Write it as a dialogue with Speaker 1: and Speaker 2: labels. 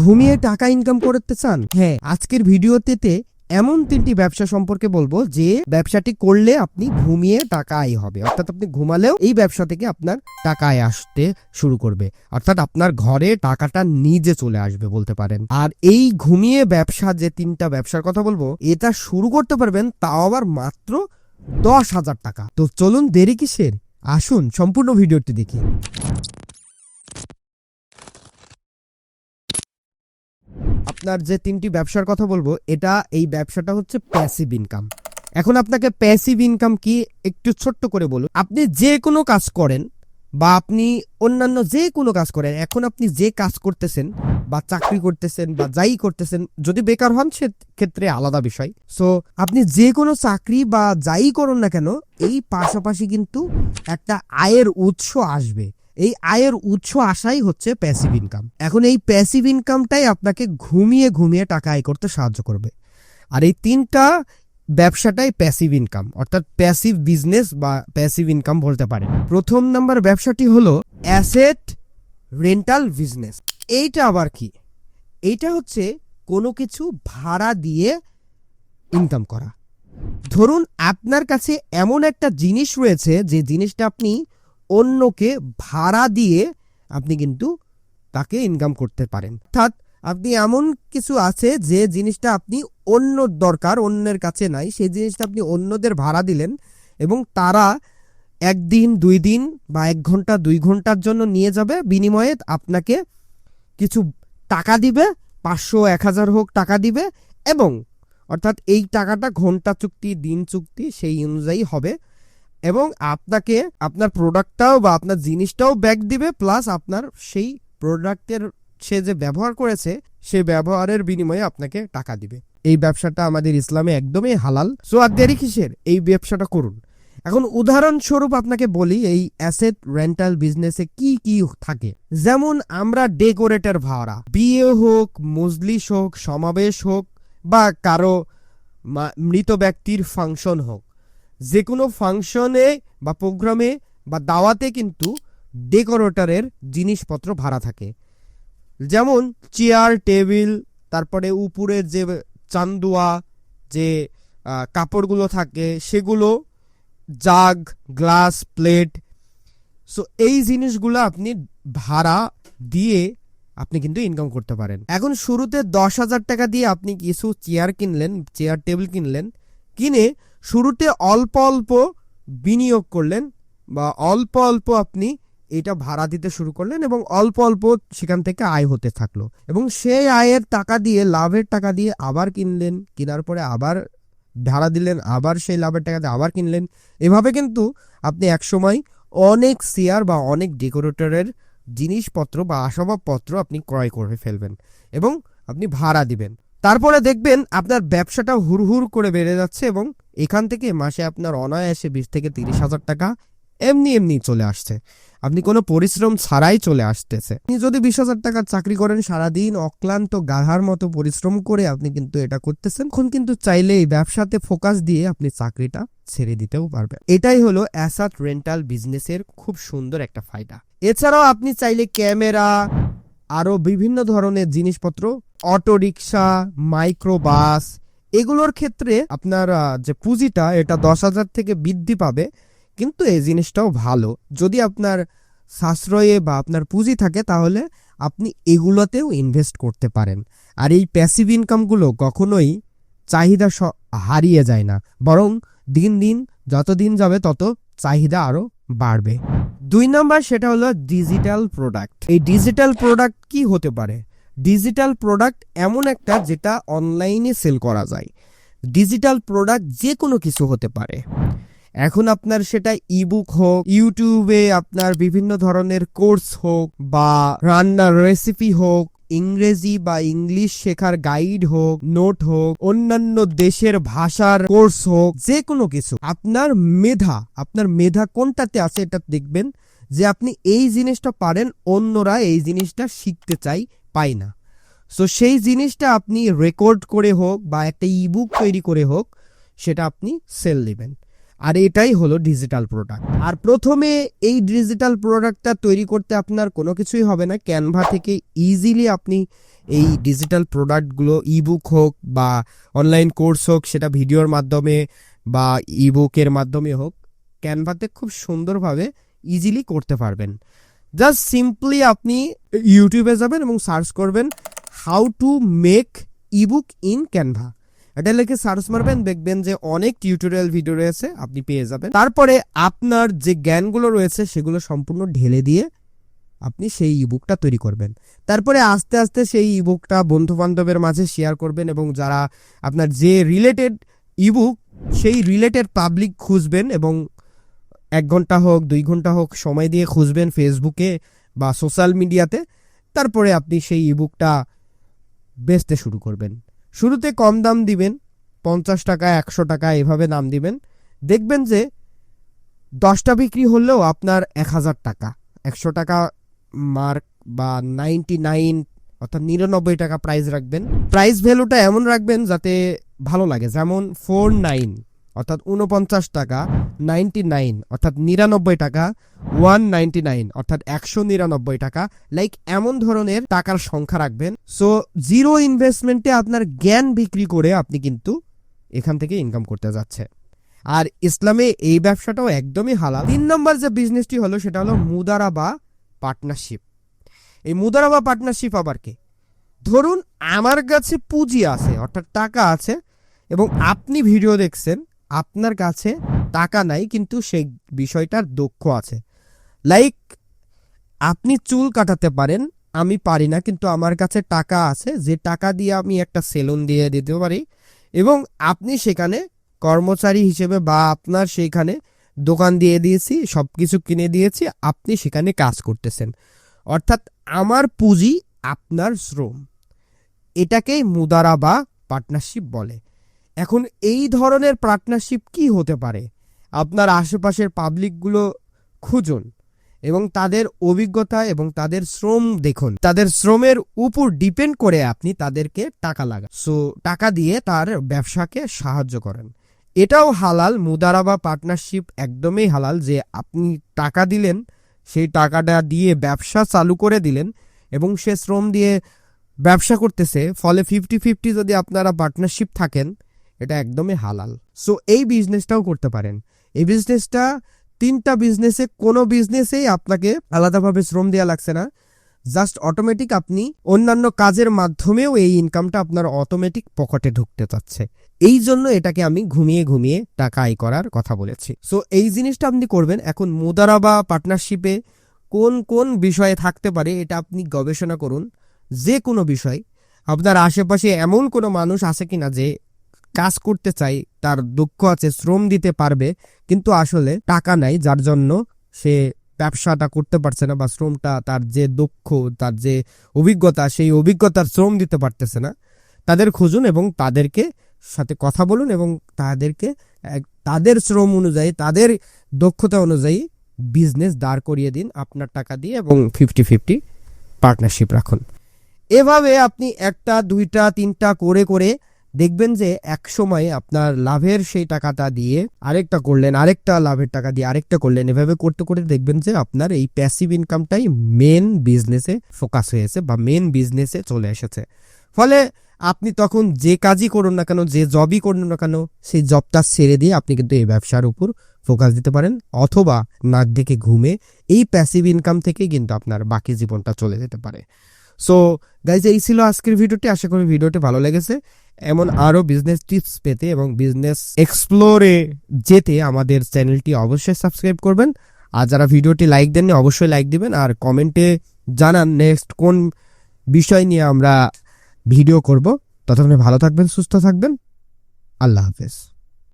Speaker 1: ঘুমিয়ে টাকা ইনকাম করতে চান? হ্যাঁ, আজকের ভিডিওতে এমন 3টি ব্যবসা সম্পর্কে বলবো যে ব্যবসাটি করলে আপনি ঘুমিয়ে টাকা আয় হবে, অর্থাৎ আপনি ঘুমালেও এই ব্যবসা থেকে আপনার টাকা আয় আসতে শুরু করবে, অর্থাৎ আপনার ঘরে টাকাটা নিজে চলে আসবে বলতে পারেন। আর এই ঘুমিয়ে ব্যবসা, যে 3টা ব্যবসার কথা বলবো, এটা শুরু করতে পারবেন তাও আবার মাত্র 10,000 টাকা। তো চলুন, দেরি কিসের, আসুন সম্পূর্ণ ভিডিওটি দেখি। আপনার যে 3টি ব্যবসার কথা বলবো, এই ব্যবসাটা হচ্ছে প্যাসিভ ইনকাম। এখন আপনাকে প্যাসিভ ইনকাম কি একটু ছোট্ট করে বলুন। আপনি যে কোনো কাজ করেন বা আপনি অন্যান্য যে কোনো কাজ করেন, এখন আপনি যে কাজ করতেছেন বা চাকরি করতেছেন বা যাই করতেছেন, যদি বেকার হন সে ক্ষেত্রে আলাদা বিষয়। সো আপনি যে কোনো চাকরি বা যাই করুন না কেন, এই পাশাপাশি কিন্তু একটা আয়ের উৎস আসবে। এই আয়ের উৎস আসাই হচ্ছে প্যাসিভ ইনকাম। এখন এই প্যাসিভ ইনকামটাই আপনাকে ঘুমিয়ে ঘুমিয়ে টাকা আয় করতে সাহায্য করবে। আর এই 3টা ব্যবসাটাই প্যাসিভ ইনকাম, অর্থাৎ প্যাসিভ বিজনেস বা প্যাসিভ ইনকাম বলতে পারেন। প্রথম নাম্বার ব্যবসাটি হলো অ্যাসেট রেন্টাল বিজনেস। এইটা আবার কি? এইটা হচ্ছে কোনো কিছু ভাড়া দিয়ে ইনকাম করা। ধরুন আপনার কাছে এমন একটা জিনিস রয়েছে যে জিনিসটা আপনি অন্যকে ভাড়া দিয়ে আপনি কিন্তু তাকে ইনকাম করতে পারেন। অর্থাৎ আপনি এমন কিছু আছে যে জিনিসটা আপনি অন্যর দরকার, অন্যের কাছে নাই, সেই জিনিসটা আপনি অন্যদের ভাড়া দিলেন এবং তারা 1 দিন 2 দিন বা 1 ঘন্টা 2 ঘন্টার জন্য নিয়ে যাবে, বিনিময়ে আপনাকে কিছু টাকা দিবে, 500 1000 হোক টাকা দিবে, এবং অর্থাৎ এই টাকাটা ঘন্টা চুক্তি, দিন চুক্তি সেই অনুযায়ী হবে, এবং আপনাকে আপনার প্রোডাক্টটাও বা আপনার জিনিসটাও ব্যাক দিবে, প্লাস আপনার সেই প্রোডাক্টের সে যে ব্যবহার করেছে সে ব্যবহারের বিনিময়ে আপনাকে টাকা দিবে। এই ব্যবসাটা আমাদের ইসলামে একদমই হালাল। সো আর দেরি কিসের, এই ব্যবসাটা করুন। এখন উদাহরণস্বরূপ আপনাকে বলি, এই অ্যাসেট রেন্টাল বিজনেসে কি কি থাকে। যেমন আমরা ডেকোরেটর ভাড়া, বিয়ে হোক, মজলিস হোক, সমাবেশ হোক, বা কারো মৃত ব্যক্তির ফাংশন হোক, যে কোনো ফাংশনে বা প্রোগ্রামে বা দাওয়াতে কিন্তু ডেকোরেটরের জিনিসপত্র ভাড়া থাকে। যেমন চেয়ার, টেবিল, তারপরে উপরের যে চান্দুয়া, যে কাপড়গুলো থাকে সেগুলো, জাগ, গ্লাস, প্লেট। সো এই জিনিসগুলো আপনি ভাড়া দিয়ে আপনি কিন্তু ইনকাম করতে পারেন। এখন শুরুতে 10,000 টাকা দিয়ে আপনি কিছু চেয়ার কিনলেন, চেয়ার টেবিল কিনলেন, কিনে শুরুতে অল্প অল্প বিনিয়োগ করলেন বা অল্প অল্প আপনি এটা ভাড়া দিতে শুরু করলেন এবং অল্প অল্প সেখান থেকে আয় হতে থাকলো, এবং সেই আয়ের টাকা দিয়ে, লাভের টাকা দিয়ে আবার কিনলেন, কেনার পরে আবার ভাড়া দিলেন, আবার সেই লাভের টাকা দিয়ে আবার কিনলেন। এভাবে কিন্তু আপনি একসময় অনেক চেয়ার বা অনেক ডেকোরেটরের জিনিসপত্র বা আসবাবপত্র আপনি ক্রয় করে ফেলবেন এবং আপনি ভাড়া দিবেন। তারপরে দেখবেন আপনার ব্যবসাটা হুড়হুড় করে বেড়ে যাচ্ছে এবং এখান থেকে মাসে আপনার অনায়াসে 20 থেকে 30,000 টাকা এমনি এমনি চলে আসছে। আপনি কোনো পরিশ্রম ছাড়াই চলে আসতেছে। আপনি যদি 20,000 টাকার চাকরি করেন, সারাদিন অক্লান্ত গাধার মতো পরিশ্রম করে আপনি কিন্তু এটা করতেছেন, এখন কিন্তু চাইলে এই ব্যবসাতে ফোকাস দিয়ে আপনি চাকরিটা ছেড়ে দিতেও পারবেন। এটাই হলো অ্যাসেট রেন্টাল বিজনেসের খুব সুন্দর একটা ফায়দা। এছাড়াও আপনি চাইলে ক্যামেরা, আরো বিভিন্ন ধরনের জিনিসপত্র, অটো রিক্সা, মাইক্রোবাস, এগুলোর ক্ষেত্রে আপনার যে পুঁজিটা, এটা 10,000 থেকে বৃদ্ধি পাবে, কিন্তু এই জিনিসটাও ভালো। যদি আপনার সাশ্রয়ে বা আপনার পুঁজি থাকে তাহলে আপনি এগুলোতেও ইনভেস্ট করতে পারেন। আর এই প্যাসিভ ইনকামগুলো কখনোই চাহিদা হারিয়ে যায় না, বরং দিন দিন যত দিন যাবে তত চাহিদা আরো বাড়বে। 2 নাম্বার, সেটা হলো ডিজিটাল প্রোডাক্ট। এই ডিজিটাল প্রোডাক্ট কি হতে পারে? ডিজিটাল প্রোডাক্ট এমন একটা যেটা অনলাইনে সেল করা যায়। ডিজিটাল প্রোডাক্ট যে কোনো কিছু হতে পারে। এখন আপনার সেটা ইবুক হোক, ইউটিউবে আপনার বিভিন্ন ধরনের কোর্স হোক, বা রান্নার রেসিপি হোক, ইংরেজি বা ইংলিশ শেখার গাইড হোক, নোট হোক, অন্যান্য দেশের ভাষার কোর্স হোক, যে কোনো কিছু, আপনার মেধা কোনটাতে আছে এটা দেখবেন যে আপনি এই জিনিসটা পারেন, অন্যরা এই জিনিসটা শিখতে পায় না। সো সেই জিনিসটা আপনি রেকর্ড করে হোক বা একটা ইবুক তৈরি করে হোক, সেটা আপনি সেল দিবেন। আর এটাই হলো ডিজিটাল প্রোডাক্ট। আর প্রথমে এই ডিজিটাল প্রোডাক্টটা তৈরি করতে আপনার কোনো কিছুই হবে না, ক্যানভা থেকে ইজিলি আপনি এই ডিজিটাল প্রোডাক্টগুলো ইবুক হোক বা অনলাইন কোর্স হোক, সেটা ভিডিওর মাধ্যমে বা ইবুকের মাধ্যমে হোক, ক্যানভাতে খুব সুন্দরভাবে ইজিলি করতে পারবেন। জাস্ট সিম্পলি আপনি ইউটিউবে যাবেন এবং সার্চ করবেন how to make ebook in Canva, এটা লিখে সার্চ মারবেন, দেখবেন যে অনেক টিউটোরিয়াল ভিডিও রয়েছে, আপনি পেয়ে যাবেন। তারপরে আপনার যে জ্ঞানগুলো রয়েছে সেগুলো সম্পূর্ণ ঢেলে দিয়ে আপনি সেই ইবুকটা তৈরি করবেন। তারপরে আস্তে আস্তে সেই ইবুকটা বন্ধু বান্ধবের মাঝে শেয়ার করবেন এবং যারা আপনার যে রিলেটেড ইবুক সেই রিলেটেড পাবলিক খুঁজবেন এবং 1 ঘন্টা হোক 2 ঘন্টা হোক সময় দিয়ে খুঁজবেন ফেসবুকে বা সোশ্যাল মিডিয়াতে। তারপরে আপনি সেই ইবুকটা বেচতে শুরু করবেন। শুরুতে কম দাম দিবেন, 50 টাকা 100 টাকা এভাবে দাম দিবেন। দেখবেন যে 10টা বিক্রি হলেও আপনার 1000 টাকা, 100 টাকা মার্ক বা 99 অর্থাৎ 99 টাকা প্রাইস রাখবেন। প্রাইস ভ্যালুটা এমন রাখবেন যাতে ভালো লাগে, যেমন 49 অর্থাৎ 49 টাকা, 99 অর্থাৎ 99 টাকা, 199 অর্থাৎ 199 টাকা, লাইক এমন ধরনের টাকার সংখ্যা রাখবেন। সো জিরো ইনভেস্টমেন্টে আপনার জ্ঞান বিক্রি করে আপনি কিন্তু এখান থেকে ইনকাম করতে যাচ্ছে। আর ইসলামে এই ব্যবসাটাও একদমই হালাল। 3 নম্বর যে বিজনেসটি হলো সেটা হলো মুদারাবা পার্টনারশিপ। এই মুদারাবা পার্টনারশিপ আবার কি? ধরুন আমার কাছে পুঁজি আছে অর্থাৎ টাকা আছে এবং আপনি ভিডিও দেখছেন, আপনার কাছে টাকা নাই কিন্তু সেই বিষয়টার দক্ষ আছে। লাইক আপনি চুল কাটাতে পারেন, আমি পারি না, কিন্তু আমার কাছে টাকা আছে, যে টাকা দিয়ে আমি একটা সেলুন দিয়ে দিতে পারি এবং আপনি সেখানে কর্মচারী হিসেবে বা আপনার সেইখানে দোকান দিয়ে দিয়েছি, সব কিছু কিনে দিয়েছি, আপনি সেখানে কাজ করতেছেন, অর্থাৎ আমার পুঁজি আপনার শ্রম। এটাকেই মুদারাবা পার্টনারশিপ বলে। এখন এই ধরনের পার্টনারশিপ কি হতে পারে? আপনার আশেপাশের পাবলিকগুলো খুঁজুন এবং তাদের অভিজ্ঞতা এবং তাদের শ্রম দেখুন, তাদের শ্রমের উপর ডিপেন্ড করে আপনি তাদেরকে টাকা লাগান। সো টাকা দিয়ে তার ব্যবসাকে সাহায্য করেন। এটাও হালাল, মুদারাবা পার্টনারশিপ একদমই হালাল, যে আপনি টাকা দিলেন, সেই টাকাটা দিয়ে ব্যবসা চালু করে দিলেন এবং সে শ্রম দিয়ে ব্যবসা করতেছে, ফলে 50-50 যদি আপনারা পার্টনারশিপ থাকেন, এটা একদমই হালাল। সো এই বিজনেসটাও করতে পারেন। এই বিজনেসটা 3টা বিজনেসে, কোনো বিজনেসেই আপনাকে আলাদাভাবে শ্রম দেওয়া লাগছে না, জাস্ট অটোমেটিক আপনি অন্যান্য কাজের মাধ্যমেও এই ইনকামটা আপনার অটোমেটিক পকেটে ঢুকতে চাচ্ছে। এই জন্য এটাকে আমি ঘুমিয়ে ঘুমিয়ে টাকা আয় করার কথা বলেছি। সো এই জিনিসটা আপনি করবেন। এখন মুদারাবা পার্টনারশিপে কোন কোন বিষয়ে থাকতে পারে এটা আপনি গবেষণা করুন। যে কোনো বিষয়, আপনার আশেপাশে এমন কোনো মানুষ আছে কিনা যে কাজ করতে চাই, তার দক্ষ আছে, শ্রম দিতে পারবে, কিন্তু আসলে টাকা নাই, যার জন্য সে ব্যবসাটা করতে পারছে না বা শ্রমটা, তার যে দক্ষ, তার যে অভিজ্ঞতা, সেই অভিজ্ঞতার শ্রম দিতে পারতেছে না। তাদের খুঁজুন এবং তাদেরকে সাথে কথা বলুন এবং তাদেরকে তাদের শ্রম অনুযায়ী, তাদের দক্ষতা অনুযায়ী বিজনেস দাঁড় করিয়ে দিন আপনার টাকা দিয়ে এবং 50-50 পার্টনারশিপ রাখুন। এভাবে আপনি 1টা 2টা 3টা করে করে দেখবেন যে এক সময় আপনার লাভের সেই টাকাটা দিয়ে আরেকটা করলেন, আরেকটা লাভের টাকা দিয়ে আরেকটা করলেন, এভাবে করতে করতে দেখবেন যে আপনার এই প্যাসিভ ইনকামটাই মেন বিজনেসে ফোকাস হয়েছে বা মেন বিজনেসে চলে এসেছে। ফলে আপনি তখন যে কাজই করুন না কেন, যে জবই করুন না কেন, সেই জবটা ছেড়ে দিয়ে আপনি কিন্তু এই ব্যবসার উপর ফোকাস দিতে পারেন, অথবা নাক ডেকে ঘুমে এই প্যাসিভ ইনকাম থেকে কিন্তু আপনার বাকি জীবনটা চলে যেতে পারে। সো গাইজ, এই ছিল আজকের ভিডিওটি। আশা করি ভিডিওটি ভালো লেগেছে। এমন আরও বিজনেস টিপস পেতে এবং বিজনেস এক্সপ্লোরে যেতে আমাদের চ্যানেলটি অবশ্যই সাবস্ক্রাইব করবেন। আর যারা ভিডিওটি লাইক দেননি অবশ্যই লাইক দিবেন আর কমেন্টে জানান নেক্সট কোন বিষয় নিয়ে আমরা ভিডিও করব। ততক্ষণে ভালো থাকবেন, সুস্থ থাকবেন। আল্লাহ হাফেজ।